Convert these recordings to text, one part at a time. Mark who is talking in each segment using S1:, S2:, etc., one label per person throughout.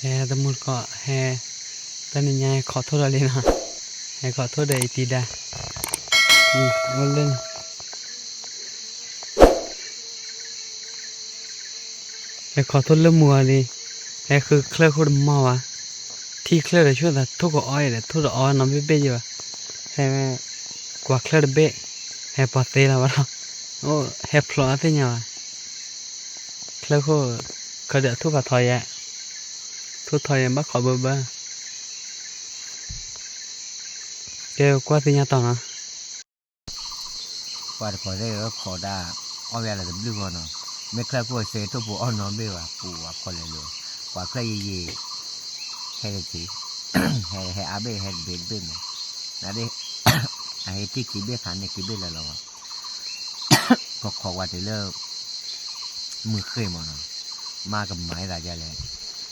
S1: ตะมุดก็แฮตอนนี้ไงขอโทษอะไรนะให้ขอโทษได้ตีดาวันเล่นให้ขอโทษเรื่องมัวเลยให้คือเคลื่อนคนมาวะที่เคลื่อนช่วยแต่ทุกอ้อยเลยทุกอ้อยน้องเบ๊ะอยู่วะให้แม่กว่าเคลื่อนเบ๊ะให้ปอดเตะแล้ววะโอ้ให้พลอดที่เนี่ยวะเคลื่อนคนเขาเดือดทุกข์ถอยอะทุกถอยบ้าขอเบอร์บ้าเดี๋ยวกว่าที่เนี่ยต่อนะ
S2: กว่าขอได้ก็ขอได้เอาเวลาจะบลูก่อนเนาะไม่เคยพูดเสียทุกผู้อ่อนน้อมไปว่าปู่ว่าคนเลยเลยกว่าใครยี่ให้สิให้อาเบ้ให้เบ็ดเบ็ดเนี่ยนั่นดิให้ที่กี่เบ็ดขันเนี่ยกี่เบ็ดแล้วเราก็ขอว่าจะเลิกมือเคยมั้งเนาะมากับไม้รายใหญ่เลย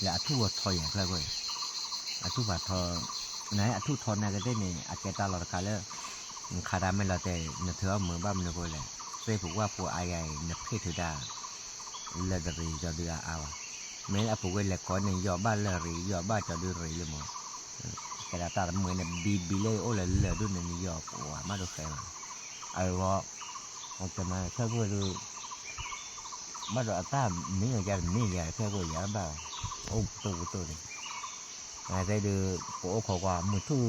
S2: แล้วทุกทอยอย่างไรก็ทุกบาททอไหนทุกทอนไหนก็ได้เนี่ยอาเกตาหลอดกันเลยขาดไม่ละแต่เนื้อเถื่อเหมือนบ้านมันก็เลยเพื่อผูกว่าผู้อายเนื้อเพศถือได้เลือดรีจะเดือเอาแม้ผูกไว้แล้วก่อนเนี่ยย่อบ้านเลือดรีย่อบ้านจะเดือดรีเลยมั้งแต่ละตาเหมือนเนี่ยบีเล่โอ้เลยเลือดด้วยเนี่ยย่อปัวมาดูแค่เอาว่าเอาแต่มาแค่พูดดูมาดูอัตราไม่อย่างไรไม่อย่างไรแค่พูดอย่างบ้าโอ้ตัวเลยแต่ดูโอ้ขอกว่ามือทู่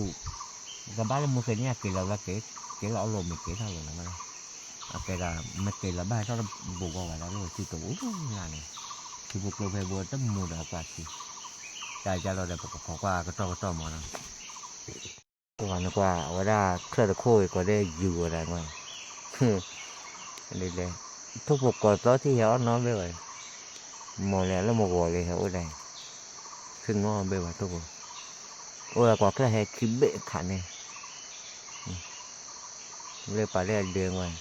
S2: กับบ้านมือเคยเนี่ยเกี่ยวกับเกี่ยวกับอารมณ์เกี่ยวกับอะไรนะมันเกี่ยวกับมันเกี่ยวกับบ้านเขาบุกเอาไว้แล้วที่ตัวงานเนี่ยที่บุกเราไปบัวตั้งมือเดียวกันสิใจเราได้บอกขอกว่าก็ต้องมานะตัวนั้นกว่าว่าได้เคลื่อนโค้ยก็ได้อยู่อะไรมาเลยเลยทุกบุกก่อนตอนที่เขาน้องไปเลยมองแล้วมองก่อนเลยเขาได้ขึ้นง้อไปว่าทุกคนโอ้ยกว่าแค่ให้คิดเบะขันเนี่ยเลยไปเรื่อยเดือนวัน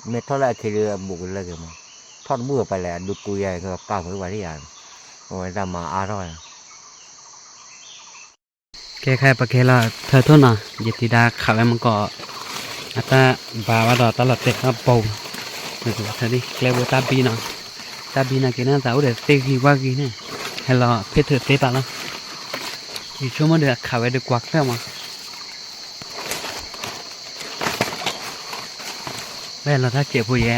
S2: เมื่อเท่าไรคือเรือบุกเลยกันมั้งทอดมือไปแล้วดูกุยใหญ่ก็ก้าวมือไว้ที่อย่างโอ้ยดำมาอร่อย
S1: แกใครประเคนละเธอทุ่นน่ะยิติดาขับไว้มันก็อัตราบาว่าดอตลอดเตะครับปูนี่คือเธอดิเกลวตาบีน่ะตาบีน่ะกินน่ะสาวเด็กเตะกี่ว่ากี่เนี่ยให้เราเพชรเธอเตะปะล่ะอีช่วงมันเดือดขับไว้ดึกกวักแล้วมั้งแม่เราถ้าเจ็บผู้แย่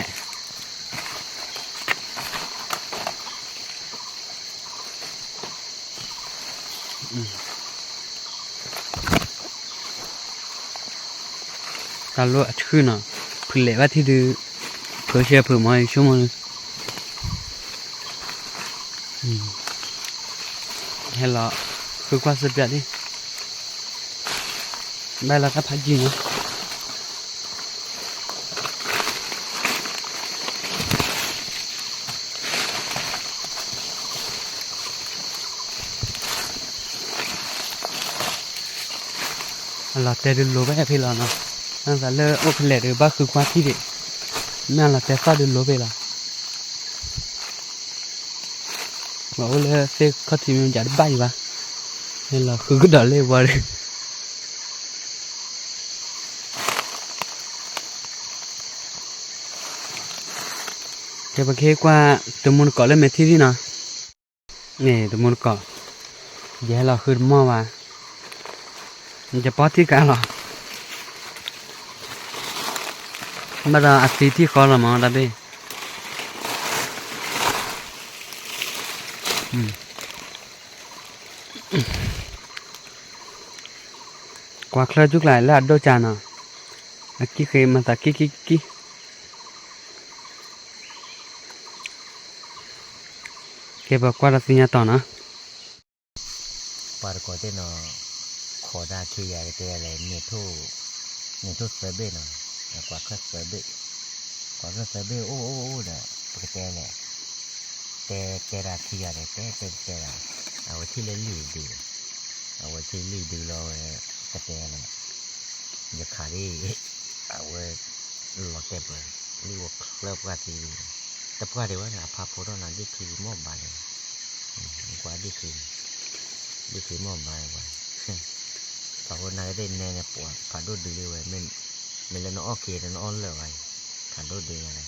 S1: ตาลุ่ชื่อน่ะเผื่อว่าที่ดูเผื่อเชื่อเผื่อมาอีกช่วงมันให้เราคือกว่าสิบแบบนี้แม่เราก็พักยิงนะเราเตะดูโลไปให้พี่เราเนาะนั่นแต่เลิกโอเพลตหรือบ้าคือกว่าที่เด็กแม่เราเตะฟาดูโลไปละบอกว่าเลยเตะเขาทีมันจะได้ใบวะให้เราคือก็เดินเลยวะเลยแกไปเค้กว่าตัวมันเกาะเล่นเมทีนี่เนาะนี่ตัวมันเกาะเดี๋ยวเราขึ้นหม้อมามันจะป้อที่กันหรอมาดาอัดที่คอละมั้งดับเบ้กว่าเคลื่อนจุกหลายแล้วอัดโดจานะอักกี้เคยมาตะกี้แกบอกว่าเราสิญญาต่อนะ
S2: ปาร์กอเตนอขอได้ที่ใหญ่แต่อะไรเนื้อทุเสเบ้เนาะกว่าแค่เสเบ้กว่าแค่เสเบ้โอ้เนี่ยปกติเนี่ยแต่ละที่ใหญ่แต่ละเอาที่เล่นลีดูเอาที่ลีดูเรากระเตะเนี่ยอย่าขาดเอาหลอดเต็มเลยนี่ว่าเลิกว่าทีแต่พอเดี๋ยวว่าพาโพสต์นั้นดีคือมอบใบกว่าดีคือมอบใบไว้พอคนไหนได้แน่ปวดขาดดูดีเลยไม่เล่นโอเคเล่นอ้อนเลยไว้ขาดดูดีอะไร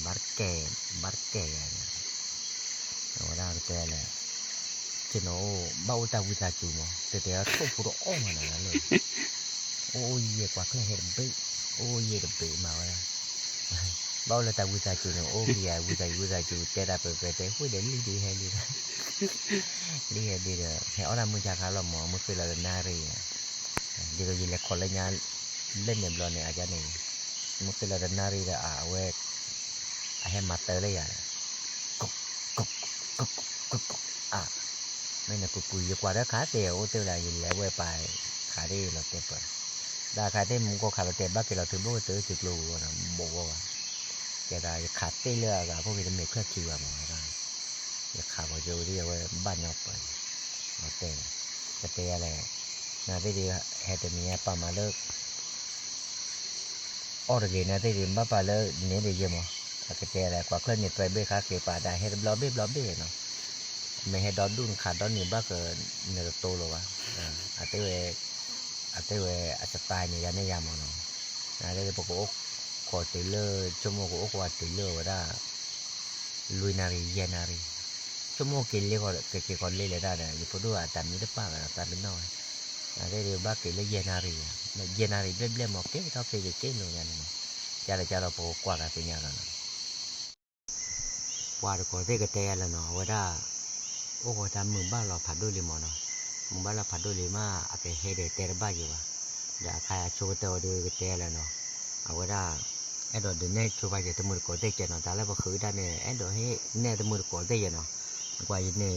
S2: บัดแก่อะไร我那个在嘞，这喏，把我带回家住嘛，这点托付都熬嘛那了，哦耶，挂开还背，哦耶的背嘛呀，把我带回家住呢，哦耶，回家住，带他背，会的厉害厉害，厉害厉害，还เอาละมึงจะขาลมมึงเคยละนาเรียเดี๋ยวยิ่งเล็กคนละงานเล่นเนี่ยบอลเนี่ยอาจารย์เนี่ยมึงเคยละนาเรียอ่ะเว้ยให้มาเตอร์เลยอ่ะกุ๊กกุ๊กกุ๊กกุ๊กอ่ะไม่เนี่ยกูคุยกว่าแล้วขาเตียวเตียวอะไรยิ่งแล้วเว้ยไปขาได้เราเต็มไปได้ขาได้มึงก็ขาเราเต็มบ้าเกเราถึงบ่เตอร์จิกลูนะบอกว่าแกได้ขาเตียวเลยอ่ะพวกนี้ไม่เคยคิดว่ามันได้อย่าขาเขาจะเรียกว่าบ้านนอกไปเราเต็มจะเตะอะไรนาที่ดีแฮตมีปามาเลิกออร์เกนาที่ดีบ้าปาเลิกเนี่ยได้ยังมั้งก็เตะอะไรกว่าเคลื่อนเนี่ยไปเบค้าเกี่ยวป่าได้ให้บล็อบเบ้เนาะไม่ให้ดอนดุนขาดดอนนี่บ้าเกินเนี่ยโตหรอวะอาเตวอาจจะตายเนี่ยยันเนี่ยยามเนาะนะได้ปกอกขอตีเลอชั่วโมงอกว่าตีเลอว่าได้ลุยนารีเยนารีชั่วโมงกินเลี้ยก็เกี่ยวกับเลี้ยได้เนี่ยอยู่พอดูอาจารย์มีได้ป้ากันอาจารย์เป็นน้อยได้เรียกบ้ากินเลี้ยนารีเยนารีเบลหมอกเก๋เขาเก๋หนูยันมั้งจะเราพอกว่ากันเป็นยังไงว่าเราก็ได้กระเตะแล้วเนาะว่าได้โอ้โหทำมึงบ้านเราผัดด้วยลิมอนเนาะมึงบ้านเราผัดด้วยลิมาอาจจะให้เด็กเตะบ้านอยู่วะเดี๋ยวใครโชว์ตัวดูกระเตะแล้วเนาะเอาว่าได้ไอ้ดอกเดินเนี่ยโชว์ไปจะทำมือก็ได้เจนาะแต่แล้วพอคืนได้เนี่ยไอ้ดอกให้เนี่ยทำมือก็ได้เนาะกว่าอย่างนี้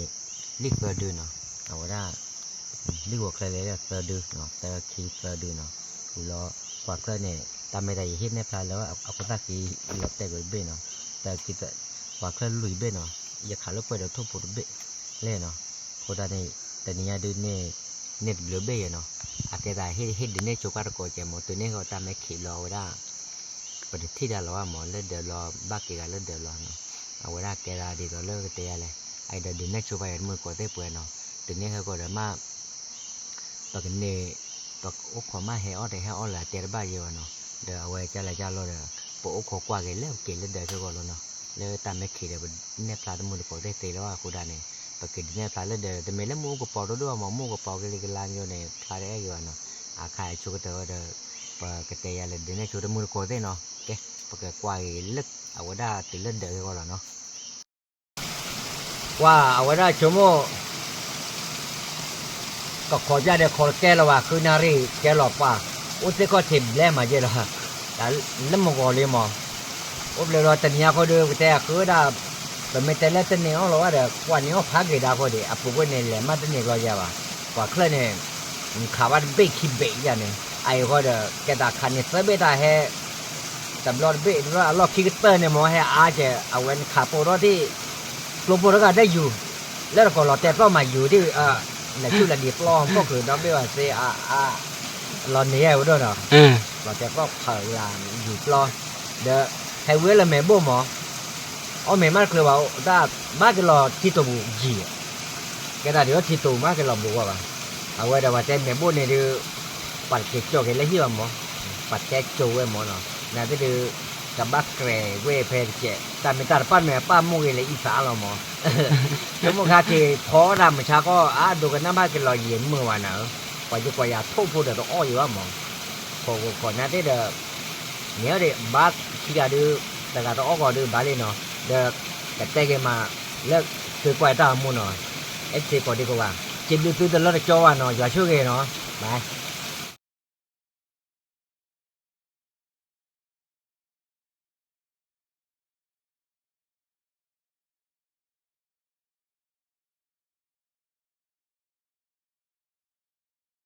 S2: ลิกเกอร์ดูเนาะเอาว่าได้ลิกว่าใครเลยเกอร์ดูเนาะแต่คีเกอร์ดูเนาะกูรอกว่าเกอร์เนี่ยตามไม่ได้เห็นในพลายแล้วเอาคนตาคีหลบแต่กับเบ้เนาะแต่คิดว่าเคลื่อนลุยเบ้เนาะอย่าขาลุกไปเดี๋ยวทุบปุ๊บเบ้เล่เนาะคนตาเนี่ยแต่เนี่ยดูเนี่ยเหลือเบ้เนาะอาจจะได้เห็นดูเนี่ยโจกัสก็จะหมดตัวเนี่ยเขาตามไม่ขีดรอไว้ได้ประเดี๋ยวที่เดียวเราว่าหมอเล่นเดี๋ยวรอบ้ากี่กันเล่นเดี๋ยวรอเนาะเอาไว้ได้แกได้ดีต่อเลิกเตะอะไรไอ้เดี๋ยวดูเนี่ยโจไปมือก็ได้เปลือยเนาะตัวเนี่ยเขาก็ได้มาตอนนี้ตอกอกขอมาให้ออดได้ให้ออดแหละเตะบ้าเยอะเนาะเดี๋ยวเอาไว้จะอะไรจะรอเดี๋ยวปอกขอกว่ากันแล้วเกี่ยเล่นเดี๋ยวเขาก็รอเนาะแล้วตามไม่ขีดเดี๋ยวเนี่ยปลาตัวมือก็ได้เตะแล้วว่ากูได้เนี่ยปกติเนี่ยปลาเล่นเดี๋ยวแต่ไม่เล่นมูก็ปอดด้วยมองมูก็ปอกันเลยกันลานอยู่เนี่ยปลาได้อยู่เนาะอาคายชูก็เตะเดี๋ยวปกติอะไรเดี๋ยวเนี่ยชูตัวมือก็ได้เนาะแกปกติกว่าลึกเอาไว้ได้ติดเล่นเดี๋ยวเขาก็รอเนาะว่าเอาไว้ได้ชั่วโมงก็ขอจะเดี๋ยวขอแก้แล้วว่าคือนารีแก้หลอกว่าอุตส่าห์ก็ถิ่มแล้วมาเยอะแล้วแต่เล่นมังกรเลยมั้งอุปเลยเราแต่เนี่ยเขาดูแต่คือได้แต่ไม่แต่ละแต่เนี่ยเราว่าเดี๋ยวกว่านี้เขาพักกี่ดาวเขาเดี๋ยวปุ๊บเนี่ยแหละมาแต่เนี่ยก็จะว่ากว่าเคลื่อนเนี่ยข่าวว่าเบรกขี้เบรกอย่างเนี่ยไอ้เขาเดี๋ยวแกตาคันเนี่ยเสือเบรกตาให้แต่รถเบรกรถคิกเตอร์เนี่ยมั้งให้อาจจะเอาไว้ขับโปรรถที่ลงโปรก็ได้อยู่แล้วก็รถแต่ก็มาอยู่ที่ในชื่อระดีปลอมก็คือน้องไม่ว่าเสียรอนนี้เอาด้วยเนาะเราจะก็พยายามอยู่ปลอมเดี๋ยวให้เวลาแม่บ่หมอเอาแม่มาคือว่าถ้ามาก็รอที่ตัวบุจีแกได้เดี๋ยวที่ตัวมาก็รอบุกว่าเอาไว้เดี๋ยวว่าแต่แม่บ่เนี่ยเดี๋ยวปัดเก็บโจกอะไรที่ว่าหมอปัดแจกโจกไว้หมอเนาะนั่นก็คือกับบักแกร่เว้เพลเจแต่ไม่ตัดป้าแม่ป้ามุ่งอะไรอีสานเราหมอแล้วมึงค่ะที่พอทำชาก็ดูกันน้ำบ้านกันรอเย็นเมื่อวานเนาะกว่าจะกว่าอยากทุบพูดเดี๋ยวต้องอ้อยอยู่ว่าหมอก่อนหน้าที่เดี๋ยวเนี่ยเดี๋ยวบักที่จะดูแต่ก็ต้องอ้อก็ดูบ้านเลยเนาะเดี๋ยวแต่แต่กันมาแล้วคือกว่าตามุ่งเนาะเอฟซีก็ดีกว่าจิบดูตัวเดี๋ยวเราจะจ่อว่าเนาะอย่าช่วยกันเนาะไป